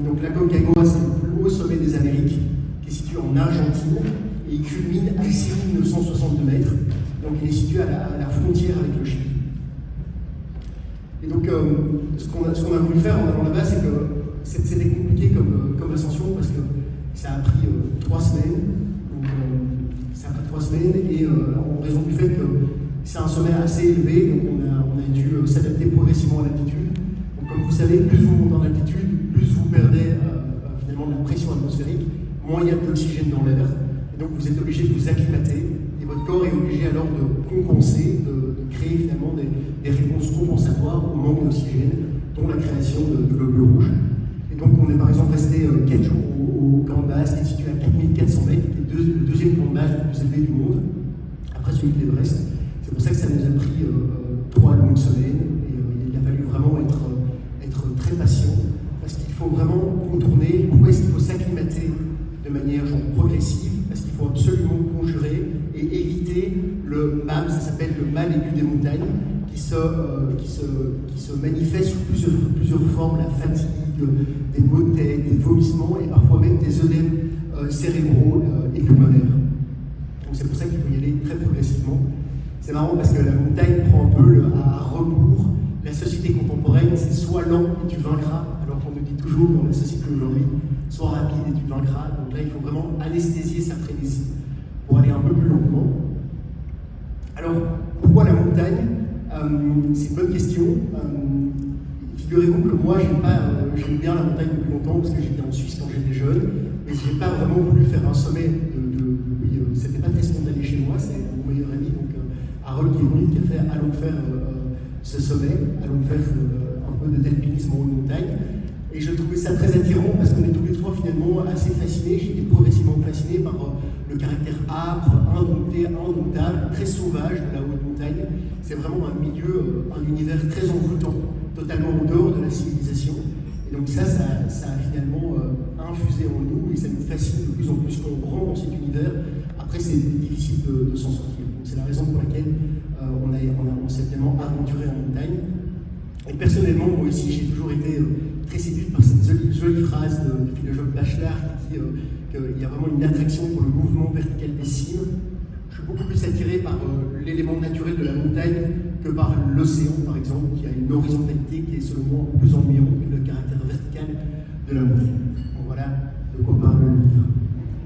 Donc l'Aconcagua, c'est le plus haut sommet des Amériques, qui est situé en Argentine, et il culmine à 6962 mètres. Donc il est situé à la frontière avec le Chili. Et donc ce qu'on a voulu faire en allant là-bas, c'est que c'était compliqué comme ascension, parce que ça a pris 3 semaines. Donc, ça a pris 3 semaines, et en raison du fait que c'est un sommet assez élevé, donc on a dû s'adapter progressivement à l'altitude. Donc comme vous savez, plus vous montez en altitude, plus vous perdez finalement de la pression atmosphérique, moins il y a d'oxygène dans l'air, et donc vous êtes obligé de vous acclimater, et votre corps est obligé alors de compenser, de créer finalement des réponses compensatoires au manque d'oxygène, dont la création de globules rouges. Et donc on est par exemple resté 4 jours au camp de base, qui est situé à 4400 mètres, qui est le deuxième camp de base le plus élevé du monde, après celui de l'Everest. C'est pour ça que ça nous a pris 3 longues semaines, et il a fallu vraiment être très patient, parce qu'il faut vraiment contourner. Pourquoi est-ce qu'il faut s'acclimater de manière progressive? Parce qu'il faut absolument conjurer et éviter le MAM, ça s'appelle le mal aigu des montagnes, qui se manifeste sous plusieurs formes: la fatigue, des maux de tête, des vomissements, et parfois même des œdèmes cérébraux et pulmonaires. Donc c'est pour ça qu'il faut y aller très progressivement. C'est marrant parce que la montagne prend un peu à rebours. La société contemporaine, c'est soit lent et tu vaincras, alors qu'on nous dit toujours dans la société aujourd'hui, soit rapide et tu vaincras. Donc là, il faut vraiment anesthésier sa frénésie pour aller un peu plus lentement. Alors, pourquoi la montagne? C'est une bonne question. Figurez-vous que moi, j'aime bien la montagne depuis longtemps, parce que j'étais en Suisse quand j'étais jeune, mais je n'ai pas vraiment voulu faire un sommet c'était pas très spontané chez moi, c'est mon meilleur ami, donc Harold qui est venu, qui a fait allons faire ce sommet, allons faire un peu de d'alpinisme en haute montagne. Et je trouvais ça très attirant parce qu'on est tous les trois finalement assez fascinés. J'étais progressivement fasciné par le caractère âpre, indomptable, très sauvage de la haute montagne. C'est vraiment un milieu, un univers très envoûtant, totalement en dehors de la civilisation. Et donc ça a finalement infusé en nous, et ça nous fascine de plus en plus quand on rentre dans cet univers. Après, c'est difficile de s'en sortir. Donc c'est la raison pour laquelle on s'est tellement aventuré en montagne. Et personnellement, moi aussi, j'ai toujours été très séduite par cette jolie phrase du philosophe Bachelard qui dit qu'il y a vraiment une attraction pour le mouvement vertical des cimes. Je suis beaucoup plus attiré par l'élément naturel de la montagne que par l'océan, par exemple, qui a une horizontalité qui est selon moi plus ennuyante que le caractère vertical de la montagne. Donc voilà de quoi parle